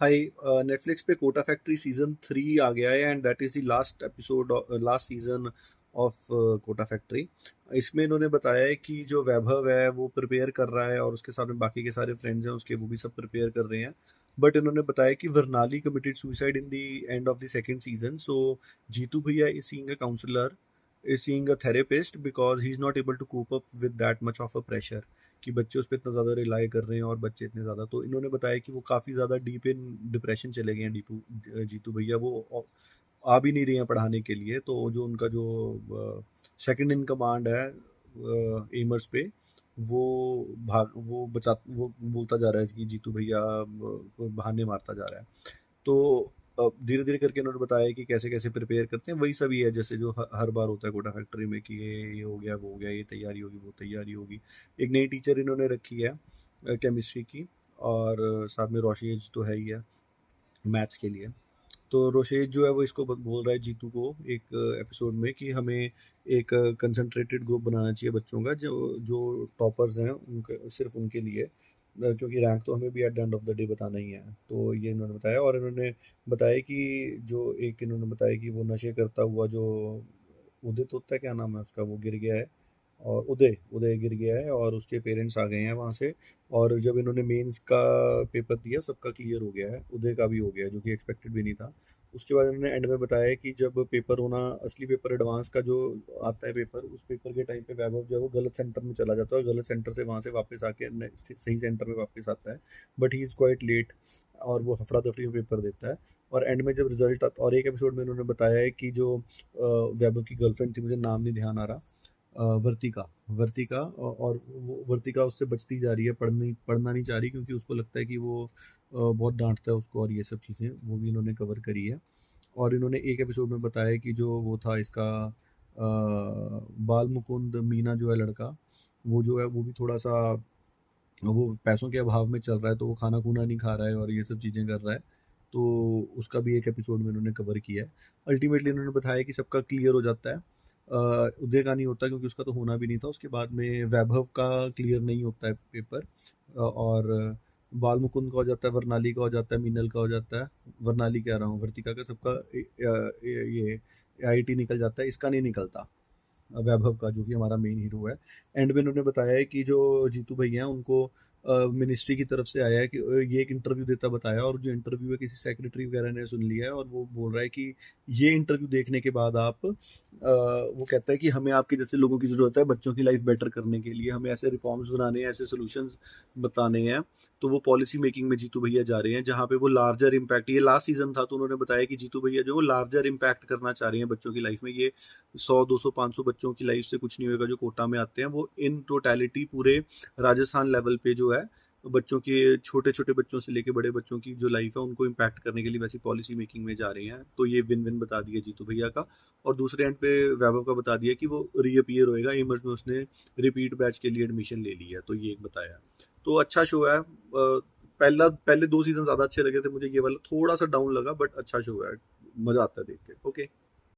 हाय, Netflix पे Kota factory season 3 आ गया है and that is the last episode, last season of Kota Factory. इसमें इन्होंने बताया है कि जो वैभव है वो प्रिपेयर कर रहा है और उसके साथ में बाकी के सारे फ्रेंड्स हैं उसके, वो भी सब प्रिपेयर कर रहे हैं। बट इन्होंने बताया कि Varnali committed suicide in the end of the second season, so Jeetu bhaiya is seeing a counsellor, is seeing a therapist because he's not able to cope up with that much of a pressure, कि बच्चे उस पर इतना ज़्यादा rely कर रहे हैं और बच्चे इतने ज़्यादा, तो इन्होंने बताया कि वो काफ़ी ज़्यादा डीप इन डिप्रेशन चले गए हैं। जीतू भैया वो आ भी नहीं रहे हैं पढ़ाने के लिए, तो जो उनका जो सेकंड इन कमांड है एमर्स पे, वो वो बोलता जा रहा है कि जीतू भैया को बहाने मारता जा रहा है। तो धीरे धीरे करके उन्होंने बताया कि कैसे कैसे प्रिपेयर करते हैं, वही सभी है जैसे जो हर बार होता है कोटा फैक्ट्री में, कि ये हो गया वो हो गया, ये तैयारी होगी वो तैयारी होगी। एक नई टीचर इन्होंने रखी है केमिस्ट्री की, और साथ में रोशेज तो है ही है मैथ्स के लिए। तो रोशेज जो है वो इसको बोल रहा है जीतू को एक एपिसोड में कि हमें एक कंसंट्रेटेड ग्रुप बनाना चाहिए बच्चों का, जो जो टॉपर्स हैं उनके, सिर्फ उनके लिए, क्योंकि रैंक तो हमें भी at the end of the day बताना ही है। तो ये इन्होंने बताया, और इन्होंने बताया कि जो एक इन्होंने बताया कि वो नशे करता हुआ जो उदित होता है, क्या नाम है उसका, वो गिर गया है, और उदय उदय गिर गया है और उसके पेरेंट्स आ गए हैं वहाँ से। और जब इन्होंने मेंस का पेपर दिया सबका क्लियर हो गया है, उदय का भी हो गया है, जो कि एक्सपेक्टेड भी नहीं था। उसके बाद इन्होंने एंड में बताया कि जब पेपर होना, असली पेपर एडवांस का जो आता है पेपर, उस पेपर के टाइम पे वैभव जो है वो गलत सेंटर में चला जाता है और गलत सेंटर से वहाँ से वापस आके सही सेंटर में वापस आता है। But he is quite late, और वो हफड़ा दफड़ी में पेपर देता है। और एंड में जब रिजल्ट आता, और एक एपिसोड में उन्होंने बताया है कि जो वैभव की गर्लफ्रेंड थी, मुझे नाम नहीं ध्यान आ रहा, वर्तिका वर्तिका और वो वर्तिका उससे बचती जा रही है, पढ़ना नहीं चाह रही, क्योंकि उसको लगता है कि वो बहुत डांटता है उसको, और ये सब चीज़ें वो भी इन्होंने कवर करी है। और इन्होंने एक एपिसोड में बताया कि जो वो था इसका बाल मुकुंद मीना जो है लड़का, वो जो है वो भी थोड़ा सा वो पैसों के अभाव में चल रहा है, तो वो खाना खूना नहीं खा रहा है और ये सब चीज़ें कर रहा है। तो उसका भी एक एपिसोड में इन्होंने कवर किया है। अल्टीमेटली इन्होंने बताया कि सबका क्लियर हो जाता है, उदय का नहीं होता क्योंकि उसका तो होना भी नहीं था। उसके बाद में वैभव का क्लियर नहीं होता है पेपर, और बाल मुकुंद का हो जाता है, वर्नाली का हो जाता है, मीनल का हो जाता है, वर्नाली कह रहा हूँ, वर्तिका का, सबका ये आईआईटी निकल जाता है, इसका नहीं निकलता, वैभव का, जो कि हमारा मेन हीरो है। एंड में उन्होंने बताया है कि जो जीतू भैया हैं उनको मिनिस्ट्री की तरफ से आया है कि ये एक इंटरव्यू देता बताया, और जो इंटरव्यू है किसी सेक्रेटरी वगैरह ने सुन लिया है, और वो बोल रहा है कि ये इंटरव्यू देखने के बाद आप वो कहता है कि हमें आपके जैसे लोगों की ज़रूरत है बच्चों की लाइफ बेटर करने के लिए, हमें ऐसे रिफॉर्म्स बनाने हैं, ऐसे सोल्यूशंस बताने हैं। तो वो पॉलिसी मेकिंग में जीतू भैया जा रहे हैं, जहाँ पे वो लार्जर इम्पैक्ट, ये लास्ट सीजन था, तो उन्होंने बताया कि जीतू भैया जो वो लार्जर इम्पैक्ट करना चाह रहे हैं बच्चों की लाइफ में। ये 100 200 500 बच्चों की लाइफ से कुछ नहीं होगा जो कोटा में आते हैं, वो इन टोटलिटी पूरे राजस्थान लेवल पे जो है बच्चों के, छोटे छोटे बच्चों से लेके बड़े बच्चों की जो लाइफ है उनको इम्पैक्ट करने के लिए वैसी पॉलिसी मेकिंग में जा रहे हैं। तो ये विन विन बता दिया जीतू भैया का। और दूसरे एंड पे वैभव का बता दिया कि वो रीअपियर होएगा एमर्स में, उसने रिपीट बैच के लिए एडमिशन ले लिया, तो ये एक बताया। तो अच्छा शो है। पहले 2 सीजन ज्यादा अच्छे लगे थे मुझे, ये वाला थोड़ा सा डाउन लगा, बट अच्छा शो है, मजा आता है देख के। ओके।